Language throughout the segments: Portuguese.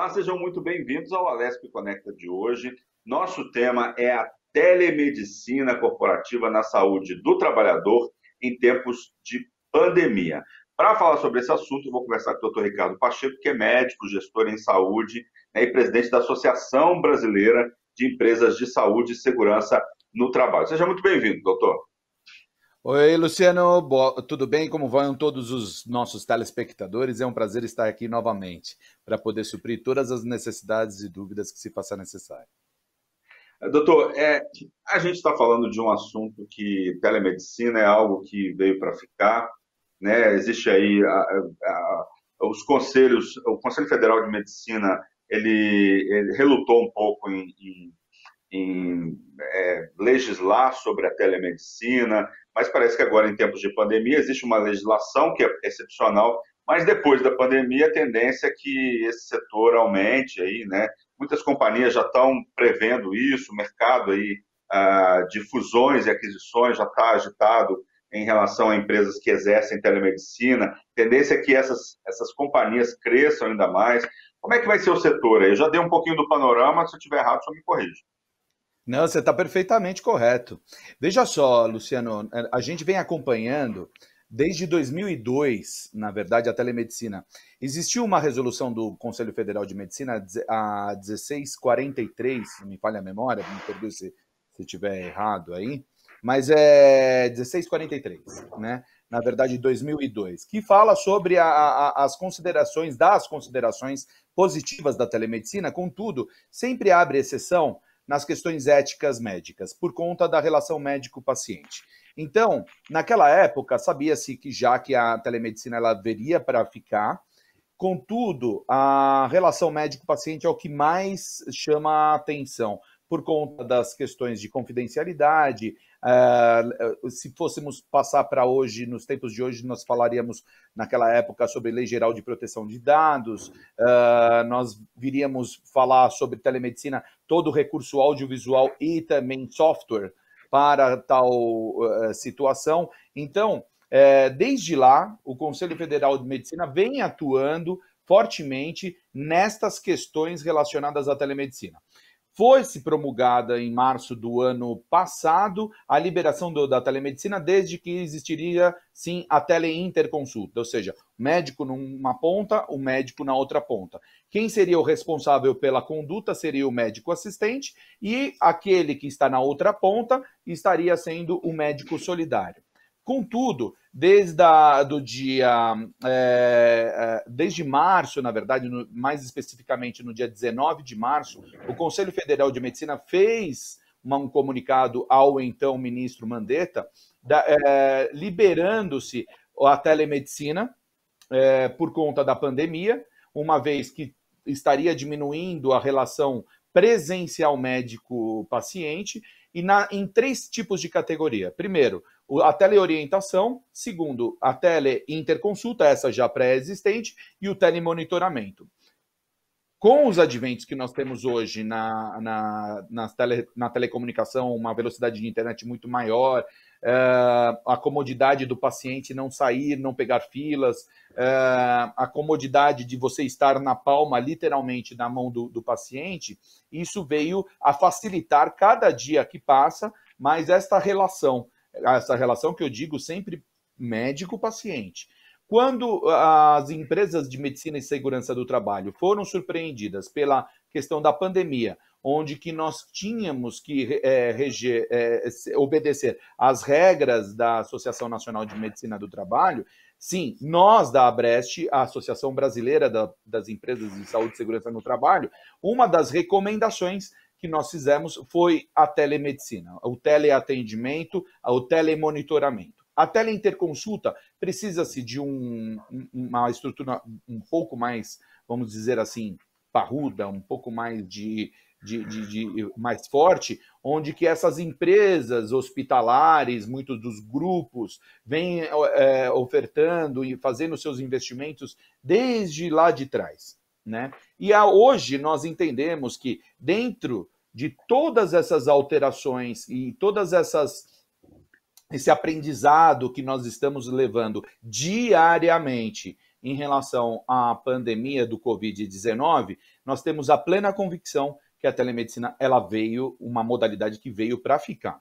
Olá, sejam muito bem-vindos ao Alesp Conecta de hoje. Nosso tema é a telemedicina corporativa na saúde do trabalhador em tempos de pandemia. Para falar sobre esse assunto, eu vou conversar com o Dr. Ricardo Pacheco, que é médico, gestor em saúde, né, e presidente da Associação Brasileira de Empresas de Saúde e Segurança no Trabalho. Seja muito bem-vindo, doutor. Oi, Luciano, tudo bem? Como vão todos os nossos telespectadores? É um prazer estar aqui novamente para poder suprir todas as necessidades e dúvidas que se faça necessário. Doutor, a gente está falando de um assunto que telemedicina é algo que veio para ficar, né? Existe aí os conselhos, o Conselho Federal de Medicina, ele relutou um pouco em legislar sobre a telemedicina, mas parece que agora, em tempos de pandemia, existe uma legislação que é excepcional, mas depois da pandemia, a tendência é que esse setor aumente aí, né? Muitas companhias já estão prevendo isso, o mercado aí de fusões e aquisições já está agitado em relação a empresas que exercem telemedicina. A tendência é que essas companhias cresçam ainda mais. Como é que vai ser o setor aí? Eu já dei um pouquinho do panorama, se eu estiver errado, só me corrija. Não, você está perfeitamente correto. Veja só, Luciano, a gente vem acompanhando desde 2002, na verdade, a telemedicina. Existiu uma resolução do Conselho Federal de Medicina, a 1643, se não me falha a memória, me perdoe se estiver errado aí, mas é 1643, né? Na verdade, 2002, que fala sobre as considerações, das considerações positivas da telemedicina, contudo, sempre abre exceção nas questões éticas médicas, por conta da relação médico-paciente. Então, naquela época, sabia-se que já que a telemedicina ela viria para ficar, contudo, a relação médico-paciente é o que mais chama a atenção, por conta das questões de confidencialidade. Se fôssemos passar para hoje, nos tempos de hoje, nós falaríamos naquela época sobre Lei Geral de Proteção de Dados, nós viríamos falar sobre telemedicina, todo o recurso audiovisual e também software para tal situação. Então, desde lá, o Conselho Federal de Medicina vem atuando fortemente nestas questões relacionadas à telemedicina. Foi-se promulgada em março do ano passado a liberação da telemedicina, desde que existiria, sim, a teleinterconsulta, ou seja, o médico numa ponta, o médico na outra ponta. Quem seria o responsável pela conduta seria o médico assistente e aquele que está na outra ponta estaria sendo o médico solidário. Contudo, desde março, na verdade, mais especificamente no dia 19 de março, o Conselho Federal de Medicina fez um comunicado ao então ministro Mandetta, liberando-se a telemedicina por conta da pandemia, uma vez que estaria diminuindo a relação presencial médico-paciente, e em 3 tipos de categoria. Primeiro, a teleorientação. Segundo, a teleinterconsulta, essa já pré-existente, e o telemonitoramento. Com os adventos que nós temos hoje na telecomunicação, uma velocidade de internet muito maior, a comodidade do paciente não sair, não pegar filas, a comodidade de você estar na palma, literalmente, na mão do paciente, isso veio a facilitar cada dia que passa, mas essa relação que eu digo sempre médico-paciente. Quando as empresas de medicina e segurança do trabalho foram surpreendidas pela questão da pandemia, onde que nós tínhamos que obedecer às regras da Associação Nacional de Medicina do Trabalho, sim, nós da Abrest, a Associação Brasileira das Empresas de Saúde e Segurança no Trabalho, uma das recomendações que nós fizemos foi a telemedicina, o teleatendimento, o telemonitoramento. A teleinterconsulta precisa-se de uma estrutura um pouco mais, vamos dizer assim, parruda, um pouco mais mais forte, onde que essas empresas hospitalares, muitos dos grupos, vêm ofertando e fazendo seus investimentos desde lá de trás, né? E hoje nós entendemos que dentro de todas essas alterações e todas esse aprendizado que nós estamos levando diariamente em relação à pandemia do Covid-19, nós temos a plena convicção que a telemedicina ela veio, uma modalidade que veio para ficar.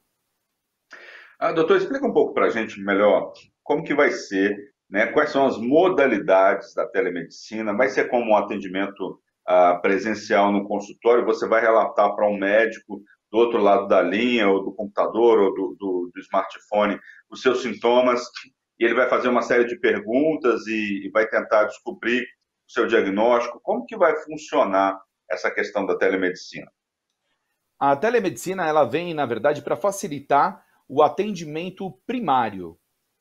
Doutor, explica um pouco para a gente melhor como que vai ser, né? Quais são as modalidades da telemedicina? Vai ser como um atendimento presencial no consultório? Você vai relatar para um médico do outro lado da linha, ou do computador, ou do smartphone, os seus sintomas, e ele vai fazer uma série de perguntas e vai tentar descobrir o seu diagnóstico. Como que vai funcionar essa questão da telemedicina? A telemedicina ela vem, na verdade, para facilitar o atendimento primário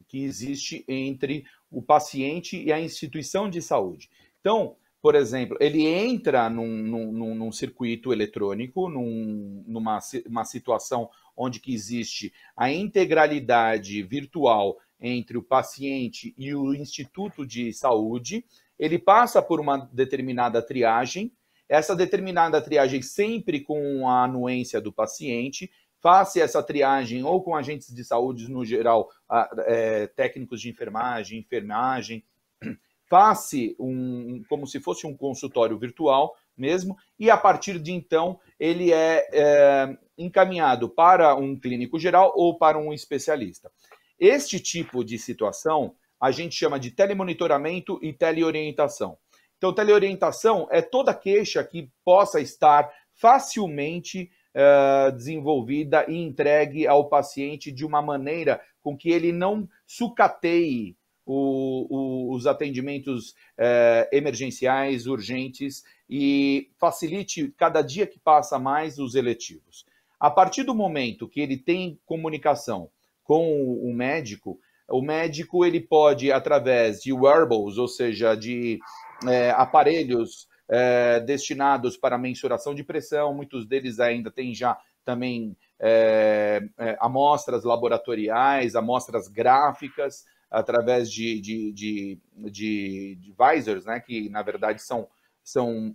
que existe entre o paciente e a instituição de saúde. Então, por exemplo, ele entra num circuito eletrônico, numa uma situação onde que existe a integralidade virtual entre o paciente e o instituto de saúde, ele passa por uma determinada triagem, essa determinada triagem sempre com a anuência do paciente, faça essa triagem ou com agentes de saúde no geral, técnicos de enfermagem, faça como se fosse um consultório virtual mesmo, e a partir de então ele é encaminhado para um clínico geral ou para um especialista. Este tipo de situação a gente chama de telemonitoramento e teleorientação. Então, teleorientação é toda queixa que possa estar facilmente desenvolvida e entregue ao paciente de uma maneira com que ele não sucateie os atendimentos emergenciais, urgentes, e facilite cada dia que passa mais os eletivos. A partir do momento que ele tem comunicação com o médico ele pode, através de wearables, ou seja, de aparelhos destinados para mensuração de pressão, muitos deles ainda têm já também amostras laboratoriais, amostras gráficas, através de visors, né, que na verdade são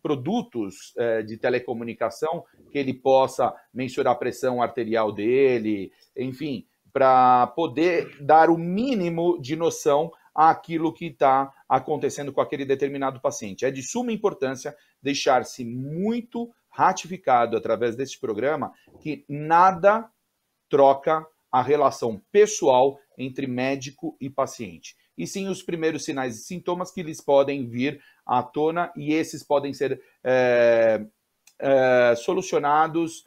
produtos de telecomunicação que ele possa mensurar a pressão arterial dele, enfim, para poder dar o mínimo de noção àquilo que está acontecendo com aquele determinado paciente. É de suma importância deixar-se muito ratificado através desse programa que nada troca a relação pessoal entre médico e paciente. E sim os primeiros sinais e sintomas que eles podem vir à tona, e esses podem ser solucionados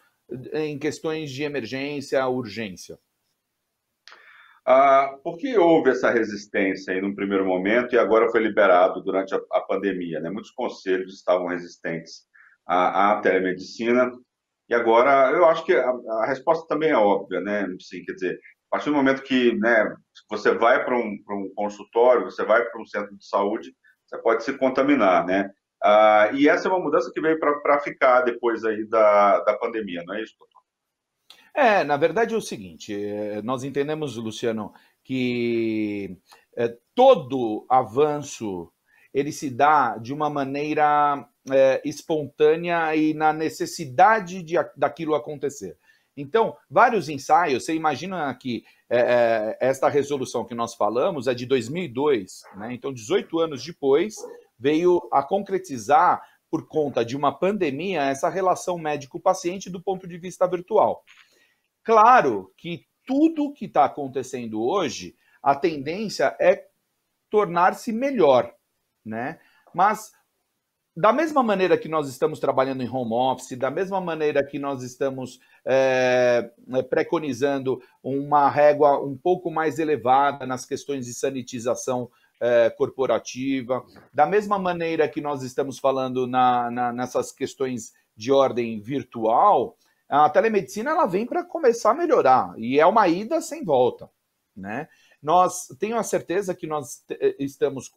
em questões de emergência, urgência. Por que houve essa resistência aí num primeiro momento e agora foi liberado durante a pandemia, né? Muitos conselhos estavam resistentes à telemedicina e agora eu acho que a resposta também é óbvia, né? Sim, quer dizer, a partir do momento que, né, você vai para um consultório, você vai para um centro de saúde, você pode se contaminar, né? E essa é uma mudança que veio para ficar depois aí da pandemia, não é isso, doutor? Na verdade é o seguinte, nós entendemos, Luciano, que todo avanço ele se dá de uma maneira espontânea e na necessidade daquilo acontecer. Então, vários ensaios, você imagina que esta resolução que nós falamos é de 2002, né? Então 18 anos depois veio a concretizar, por conta de uma pandemia, essa relação médico-paciente do ponto de vista virtual. Claro que tudo que está acontecendo hoje, a tendência é tornar-se melhor, né? Mas da mesma maneira que nós estamos trabalhando em home office, da mesma maneira que nós estamos preconizando uma régua um pouco mais elevada nas questões de sanitização corporativa, da mesma maneira que nós estamos falando nessas questões de ordem virtual, a telemedicina ela vem para começar a melhorar, e é uma ida sem volta, né? Tenho a certeza que nós estamos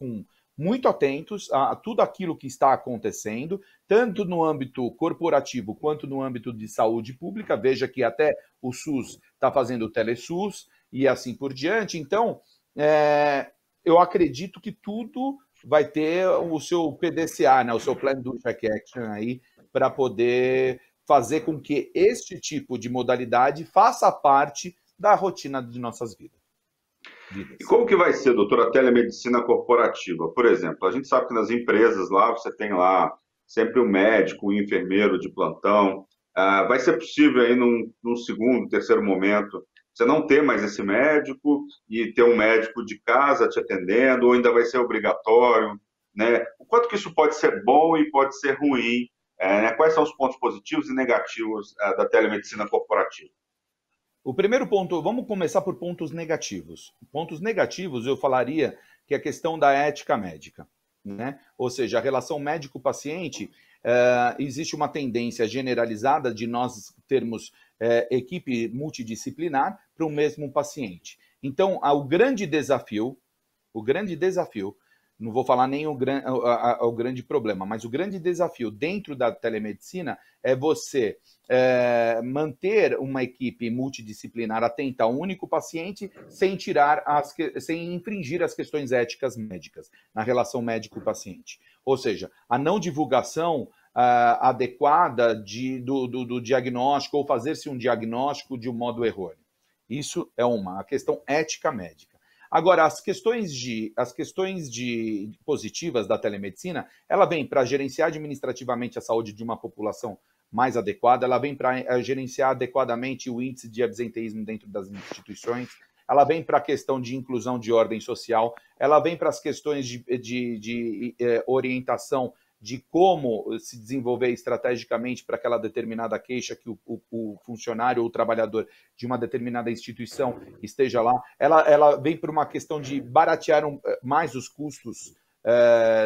muito atentos a tudo aquilo que está acontecendo, tanto no âmbito corporativo quanto no âmbito de saúde pública. Veja que até o SUS está fazendo o TeleSUS e assim por diante. Então, eu acredito que tudo vai ter o seu PDCA, né, o seu Plan do Check Action aí, para poder fazer com que este tipo de modalidade faça parte da rotina de nossas vidas. E vidas. como que vai ser, doutor, a telemedicina corporativa? Por exemplo, a gente sabe que nas empresas lá, você tem lá sempre o médico, o enfermeiro de plantão. Vai ser possível aí num segundo, terceiro momento, você não ter mais esse médico e ter um médico de casa te atendendo, ou ainda vai ser obrigatório, né? O quanto que isso pode ser bom e pode ser ruim, né? Quais são os pontos positivos e negativos, da telemedicina corporativa? O primeiro ponto, vamos começar por pontos negativos. Pontos negativos, eu falaria que é a questão da ética médica, né? Ou seja, a relação médico-paciente, existe uma tendência generalizada de nós termos equipe multidisciplinar para o mesmo paciente. Então, o grande desafio, não vou falar nem o grande problema, mas o grande desafio dentro da telemedicina é você manter uma equipe multidisciplinar atenta a um único paciente sem infringir as questões éticas médicas na relação médico-paciente. Ou seja, a não divulgação adequada do diagnóstico ou fazer-se um diagnóstico de um modo errôneo. Isso é a questão ética médica. Agora, as questões positivas da telemedicina, ela vem para gerenciar administrativamente a saúde de uma população mais adequada, ela vem para gerenciar adequadamente o índice de absenteísmo dentro das instituições, ela vem para a questão de inclusão de ordem social, ela vem para as questões de orientação de como se desenvolver estrategicamente para aquela determinada queixa que o funcionário ou o trabalhador de uma determinada instituição esteja lá. Ela vem por uma questão de baratear mais os custos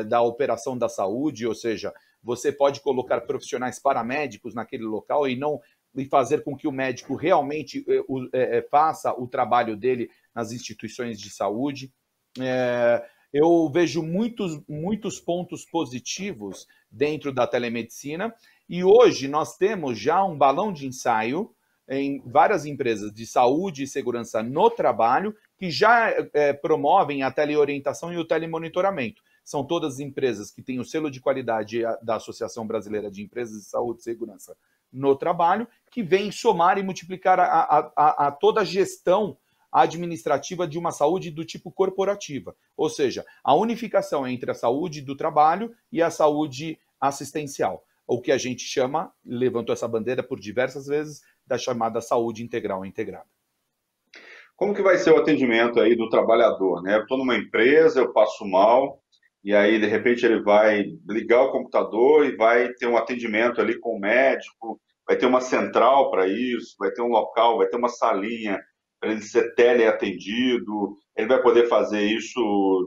da operação da saúde, ou seja, você pode colocar profissionais paramédicos naquele local e fazer com que o médico realmente faça o trabalho dele nas instituições de saúde. Eu vejo muitos pontos positivos dentro da telemedicina e hoje nós temos já um balão de ensaio em várias empresas de saúde e segurança no trabalho que já promovem a teleorientação e o telemonitoramento. São todas empresas que têm o selo de qualidade da Associação Brasileira de Empresas de Saúde e Segurança no trabalho, que vem somar e multiplicar a toda a gestão administrativa de uma saúde do tipo corporativa, ou seja, a unificação entre a saúde do trabalho e a saúde assistencial, o que a gente chama, levantou essa bandeira por diversas vezes, da chamada saúde integral integrada. Como que vai ser o atendimento aí do trabalhador, né? Eu estou numa empresa, eu passo mal, e aí de repente ele vai ligar o computador e vai ter um atendimento ali com o médico, vai ter uma central para isso, vai ter um local, vai ter uma salinha para ele ser teleatendido, ele vai poder fazer isso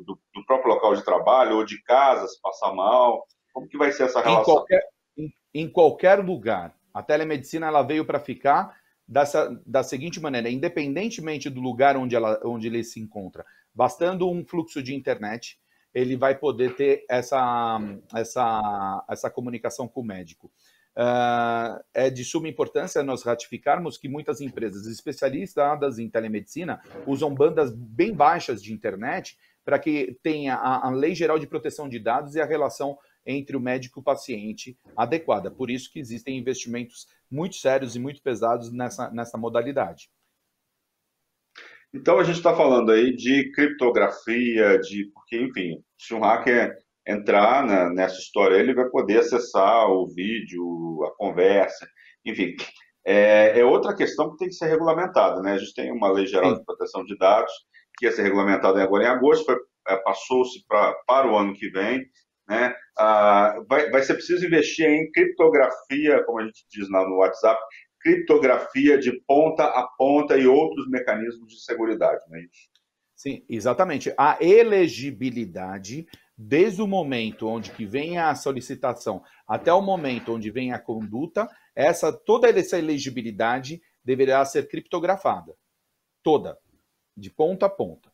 do próprio local de trabalho ou de casa, se passar mal. Como que vai ser essa relação? Em qualquer lugar. A telemedicina ela veio para ficar da seguinte maneira, independentemente do lugar onde ele se encontra, bastando um fluxo de internet, ele vai poder ter essa comunicação com o médico. É de suma importância nós ratificarmos que muitas empresas especializadas em telemedicina usam bandas bem baixas de internet para que tenha a Lei Geral de Proteção de Dados e a relação entre o médico e o paciente adequada. Por isso que existem investimentos muito sérios e muito pesados nessa modalidade. Então a gente está falando aí de criptografia, porque, enfim, se um hacker entrar nessa história, ele vai poder acessar o vídeo, a conversa, enfim. É outra questão que tem que ser regulamentada, né? A gente tem uma Lei Geral de Proteção de Dados, que ia ser regulamentada agora em agosto, passou-se para o ano que vem, né? Vai ser preciso investir em criptografia, como a gente diz lá no WhatsApp, criptografia de ponta a ponta e outros mecanismos de seguridade, não é isso? Sim, exatamente. A elegibilidade, desde o momento onde que vem a solicitação até o momento onde vem a conduta, toda essa elegibilidade deverá ser criptografada. Toda, de ponta a ponta.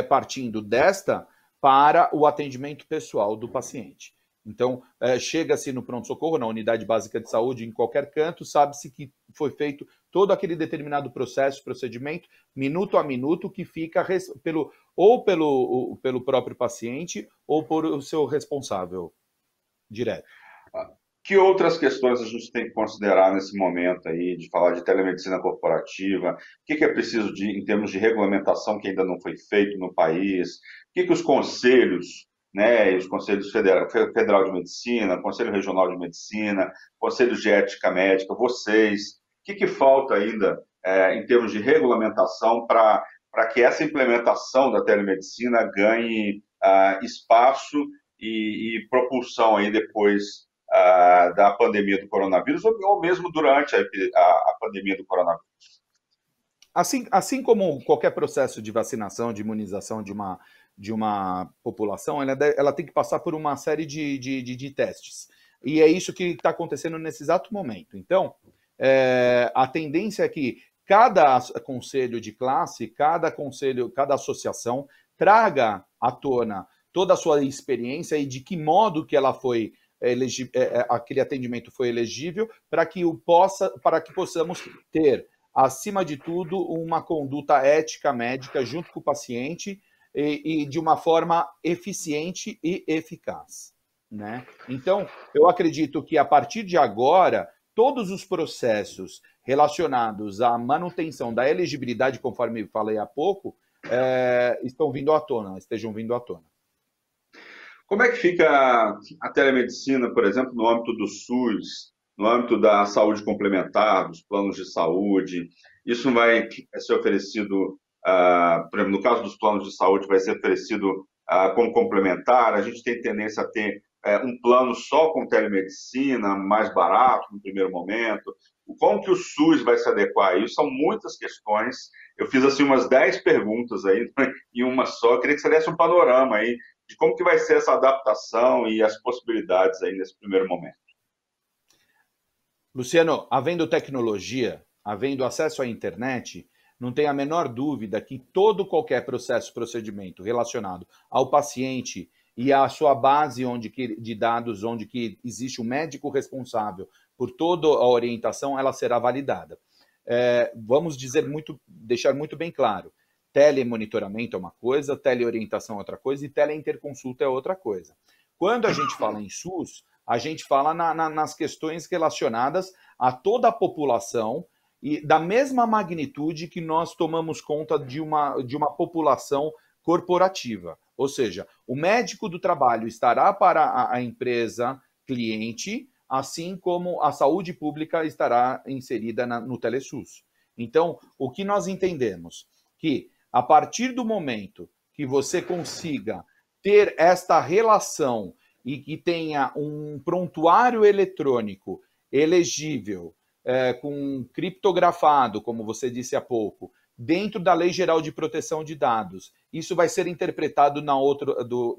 Partindo desta para o atendimento pessoal do paciente. Então, chega-se no pronto-socorro, na unidade básica de saúde, em qualquer canto, sabe-se que foi feito todo aquele determinado processo, procedimento, minuto a minuto, que fica pelo próprio paciente ou por o seu responsável direto. Que outras questões a gente tem que considerar nesse momento aí de falar de telemedicina corporativa? O que é preciso em termos de regulamentação que ainda não foi feito no país? O que os conselhos, né, os conselhos federal de medicina, conselho regional de medicina, conselhos de ética médica, vocês, o que falta ainda em termos de regulamentação para que essa implementação da telemedicina ganhe espaço e propulsão aí depois da pandemia do coronavírus ou mesmo durante a pandemia do coronavírus? Assim como qualquer processo de vacinação, de imunização de uma população, ela tem que passar por uma série de testes. E é isso que está acontecendo nesse exato momento. Então, a tendência é que cada conselho de classe, cada conselho, cada associação traga à tona toda a sua experiência e de que modo que ela foi aquele atendimento foi elegível para que possamos ter, acima de tudo, uma conduta ética médica junto com o paciente e de uma forma eficiente e eficaz, né? Então, eu acredito que a partir de agora, todos os processos relacionados à manutenção da elegibilidade, conforme falei há pouco, estejam vindo à tona. Como é que fica a telemedicina, por exemplo, no âmbito do SUS, no âmbito da saúde complementar, dos planos de saúde? Isso vai ser oferecido, por exemplo, no caso dos planos de saúde, vai ser oferecido como complementar? A gente tem tendência a ter um plano só com telemedicina, mais barato no primeiro momento? Como que o SUS vai se adequar a isso? São muitas questões. Eu fiz assim umas 10 perguntas aí em uma só. Eu queria que você desse um panorama aí de como que vai ser essa adaptação e as possibilidades aí nesse primeiro momento. Luciano, havendo tecnologia, havendo acesso à internet, não tem a menor dúvida que qualquer procedimento relacionado ao paciente e à sua base de dados, onde que existe um médico responsável por toda a orientação, ela será validada. Vamos deixar muito bem claro, telemonitoramento é uma coisa, teleorientação é outra coisa e teleinterconsulta é outra coisa. Quando a gente fala em SUS, a gente fala nas questões relacionadas a toda a população e da mesma magnitude que nós tomamos conta de uma população corporativa. Ou seja, o médico do trabalho estará para a empresa cliente, assim como a saúde pública estará inserida no TeleSUS. Então, o que nós entendemos? Que a partir do momento que você consiga ter esta relação e que tenha um prontuário eletrônico elegível, com criptografado, como você disse há pouco, dentro da Lei Geral de Proteção de Dados, isso vai ser interpretado do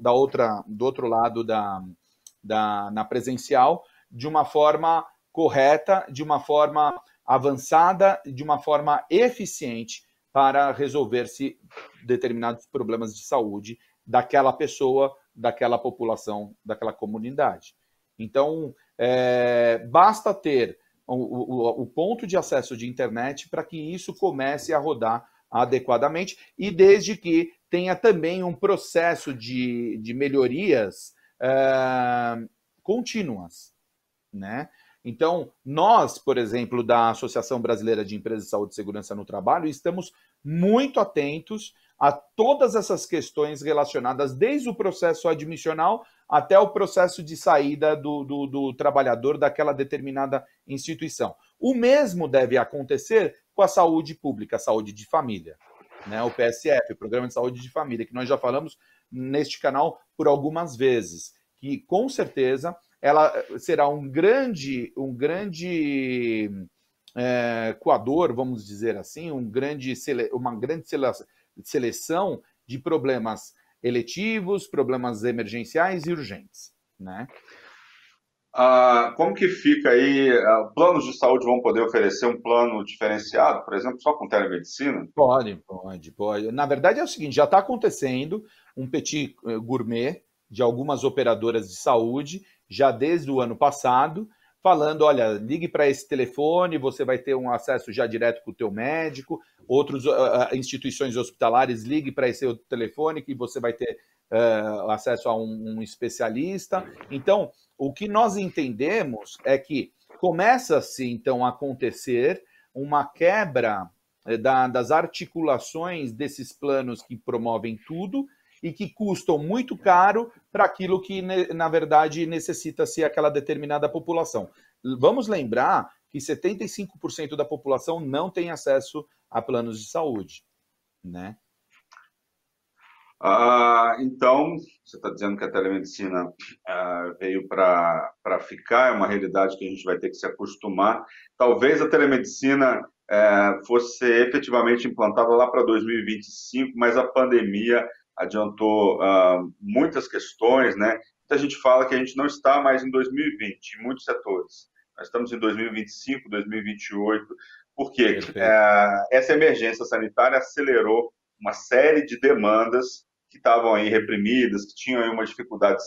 outro lado na presencial de uma forma correta, de uma forma avançada, de uma forma eficiente para resolver-se determinados problemas de saúde daquela pessoa, daquela população, daquela comunidade. Então, basta ter o ponto de acesso de internet para que isso comece a rodar adequadamente e desde que tenha também um processo de melhorias contínuas, né? Então, nós, por exemplo, da Associação Brasileira de Empresas de Saúde e Segurança no Trabalho, estamos muito atentos a todas essas questões relacionadas, desde o processo admissional até o processo de saída do trabalhador daquela determinada instituição. O mesmo deve acontecer com a saúde pública, a saúde de família, né? O PSF, o Programa de Saúde de Família, que nós já falamos neste canal por algumas vezes, que com certeza ela será um grande coador, vamos dizer assim, uma grande seleção de problemas eletivos, problemas emergenciais e urgentes, né? Como que fica aí? Planos de saúde vão poder oferecer um plano diferenciado, por exemplo, só com telemedicina? Pode. Na verdade é o seguinte, já está acontecendo um petit gourmet de algumas operadoras de saúde, já desde o ano passado, falando, olha, ligue para esse telefone, você vai ter um acesso já direto com o teu médico, outras instituições hospitalares, ligue para esse outro telefone que você vai ter acesso a um especialista. Então, o que nós entendemos é que começa-se, então, a acontecer uma quebra das articulações desses planos que promovem tudo e que custam muito caro para aquilo que, na verdade, necessita-se aquela determinada população. Vamos lembrar que 75% da população não tem acesso a planos de saúde, né? Então, você está dizendo que a telemedicina veio para ficar, é uma realidade que a gente vai ter que se acostumar. Talvez a telemedicina fosse ser efetivamente implantada lá para 2025, mas a pandemia adiantou muitas questões, né? Muita gente fala que a gente não está mais em 2020, em muitos setores. Nós estamos em 2025, 2028, porque essa emergência sanitária acelerou uma série de demandas que estavam aí reprimidas, que tinham aí uma dificuldade de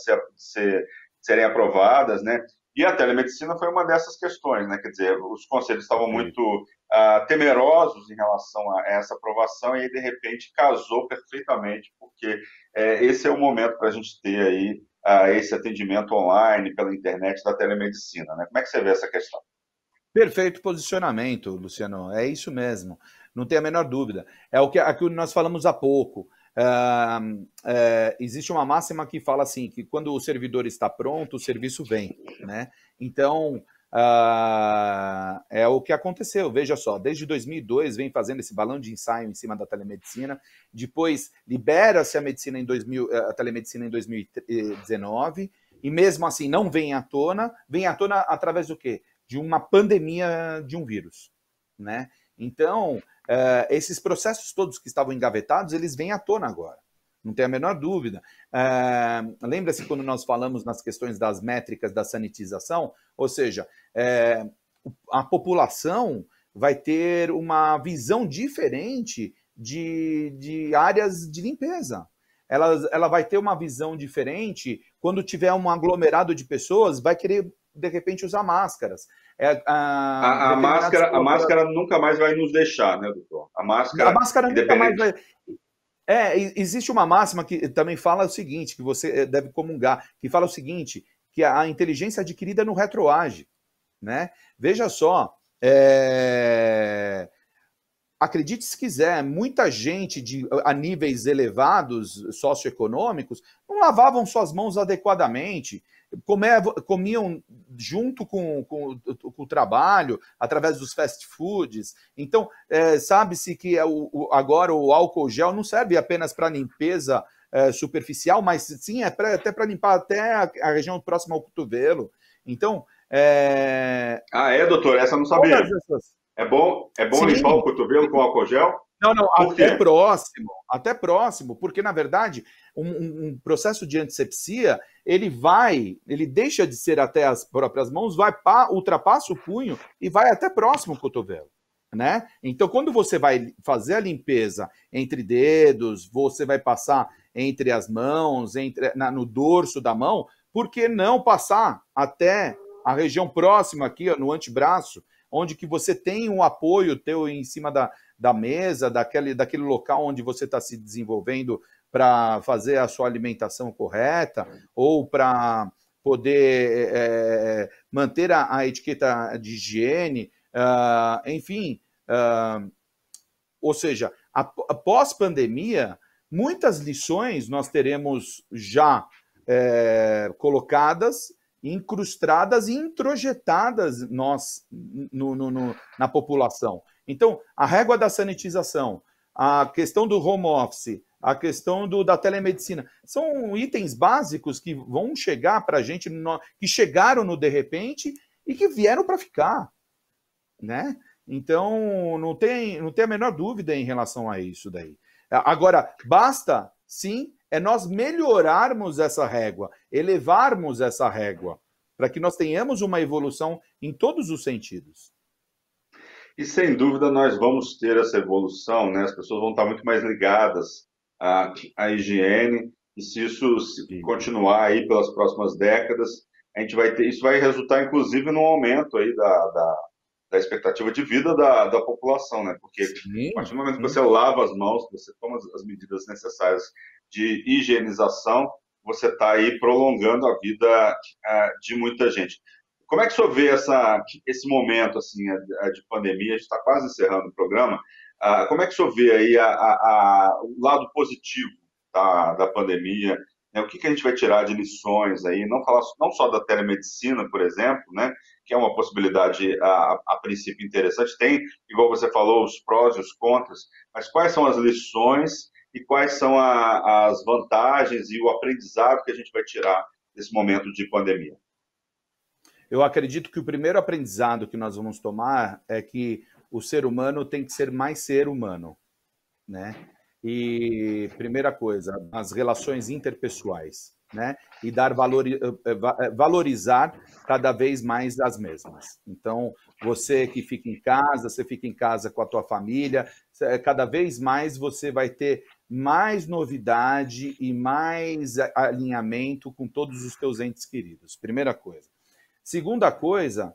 serem aprovadas, né? E a telemedicina foi uma dessas questões, né? Quer dizer, os conselhos estavam muito temerosos em relação a essa aprovação e aí, de repente, casou perfeitamente, porque esse é o momento para a gente ter aí esse atendimento online, pela internet, da telemedicina, né? Como é que você vê essa questão? Perfeito posicionamento, Luciano. É isso mesmo. Não tem a menor dúvida. É o que nós falamos há pouco. Existe uma máxima que fala assim, que quando o servidor está pronto, o serviço vem, né? Então, é o que aconteceu. Veja só, desde 2002 vem fazendo esse balão de ensaio em cima da telemedicina, depois libera-se a telemedicina em 2019, e mesmo assim não vem à tona através do quê? De uma pandemia de um vírus, né? Então, esses processos todos que estavam engavetados, eles vêm à tona agora, não tem a menor dúvida. Lembra-se quando nós falamos nas questões das métricas da sanitização? Ou seja, a população vai ter uma visão diferente de áreas de limpeza. Ela vai ter uma visão diferente quando tiver um aglomerado de pessoas, vai querer, de repente, usar máscaras. A máscara nunca mais vai nos deixar, né, doutor? A máscara nunca mais vai... existe uma máxima que também fala o seguinte, que você deve comungar, que fala o seguinte, que a inteligência adquirida no retroage, né? Veja só, acredite se quiser, muita gente a níveis elevados socioeconômicos não lavavam suas mãos adequadamente, comiam junto com o trabalho, através dos fast foods. Então, sabe-se que agora o álcool gel não serve apenas para limpeza superficial, mas sim até para limpar até a região próxima ao cotovelo. Então... doutor? Essa eu não sabia. É bom limpar o cotovelo com álcool gel? Não, até próximo, porque, na verdade, um processo de antisepsia, ele deixa de ser até as próprias mãos, ultrapassa o punho e vai até próximo ao cotovelo, né? Então, quando você vai fazer a limpeza entre dedos, você vai passar entre as mãos, no dorso da mão, por que não passar até a região próxima aqui, no antebraço, onde que você tem um apoio teu em cima da mesa, daquele local onde você está se desenvolvendo para fazer a sua alimentação correta, ou para poder manter a etiqueta de higiene, enfim. Ou seja, após pandemia, muitas lições nós teremos já colocadas, incrustadas e introjetadas na população. Então, a régua da sanitização, a questão do home office, a questão da telemedicina, são itens básicos que vão chegar para a gente, que chegaram no de repente e que vieram para ficar, né? Então, não tem a menor dúvida em relação a isso daí. Agora, basta, sim, nós melhorarmos essa régua, elevarmos essa régua, para que nós tenhamos uma evolução em todos os sentidos. E sem dúvida nós vamos ter essa evolução, né? As pessoas vão estar muito mais ligadas à higiene, e se isso continuar aí pelas próximas décadas, isso vai resultar inclusive num aumento aí da expectativa de vida da população, né? Porque a partir do momento que você lava as mãos, que você toma as medidas necessárias de higienização, você está aí prolongando a vida de muita gente. Como é que o senhor vê esse momento assim, de pandemia? A gente está quase encerrando o programa. Como é que o senhor vê aí o lado positivo da pandemia? Né? O que a gente vai tirar de lições aí? Não só da telemedicina, por exemplo, né? Que é uma possibilidade, a princípio, interessante. Tem, igual você falou, os prós e os contras, mas quais são as lições e quais são as vantagens e o aprendizado que a gente vai tirar desse momento de pandemia? Eu acredito que o primeiro aprendizado que nós vamos tomar é que o ser humano tem que ser mais ser humano, né? E primeira coisa, as relações interpessoais, né? E valorizar cada vez mais as mesmas. Então, você que fica em casa, você fica em casa com a tua família, cada vez mais você vai ter mais novidade e mais alinhamento com todos os teus entes queridos. Primeira coisa. Segunda coisa,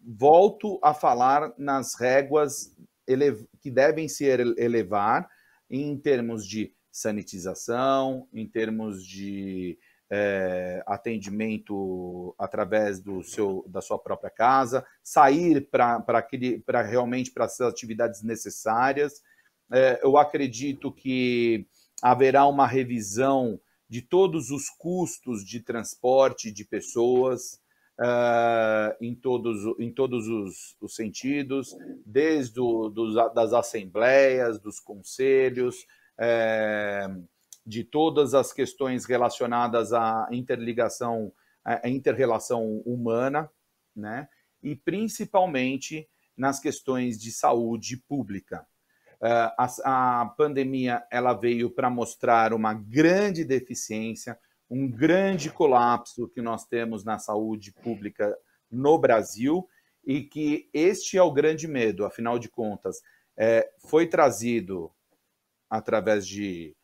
volto a falar nas réguas que devem se elevar em termos de sanitização, em termos de atendimento através da sua própria casa, sair realmente para as atividades necessárias. Eu acredito que haverá uma revisão de todos os custos de transporte de pessoas em todos os sentidos, desde das assembleias, dos conselhos, de todas as questões relacionadas à inter-relação humana, né? E principalmente nas questões de saúde pública. A pandemia ela veio para mostrar uma grande deficiência, um grande colapso que nós temos na saúde pública no Brasil e que este é o grande medo, afinal de contas, foi trazido através de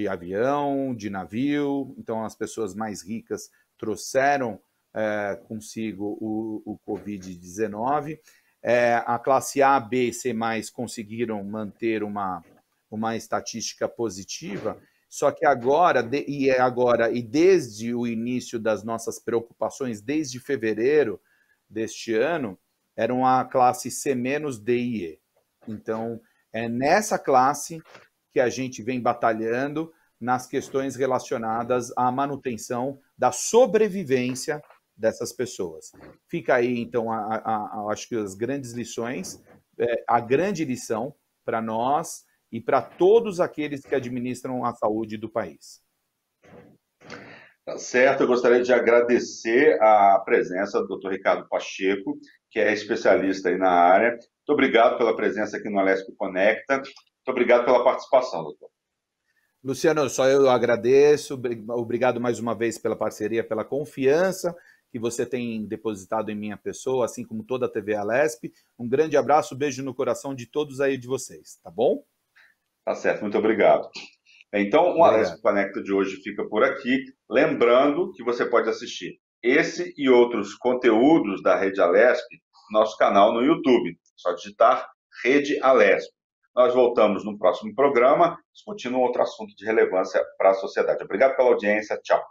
avião, de navio, então as pessoas mais ricas trouxeram consigo o Covid-19, a classe A, B e C+, conseguiram manter uma estatística positiva, só que agora, e desde o início das nossas preocupações, desde fevereiro deste ano, eram a classe C-, D e E. Então, é nessa classe que a gente vem batalhando nas questões relacionadas à manutenção da sobrevivência dessas pessoas. Fica aí, então, acho que as grandes lições, a grande lição para nós e para todos aqueles que administram a saúde do país. Tá certo, eu gostaria de agradecer a presença do Dr. Ricardo Pacheco, que é especialista aí na área. Muito obrigado pela presença aqui no Alesp Conecta. Muito obrigado pela participação, doutor. Luciano, só eu agradeço. Obrigado mais uma vez pela parceria, pela confiança que você tem depositado em minha pessoa, assim como toda a TV Alesp. Um grande abraço, beijo no coração de todos aí de vocês, tá bom? Tá certo, muito obrigado. Então, o Alesp Conecta de hoje fica por aqui. Lembrando que você pode assistir esse e outros conteúdos da Rede Alesp no nosso canal no YouTube. Só digitar Rede Alesp. Nós voltamos no próximo programa, discutindo um outro assunto de relevância para a sociedade. Obrigado pela audiência. Tchau.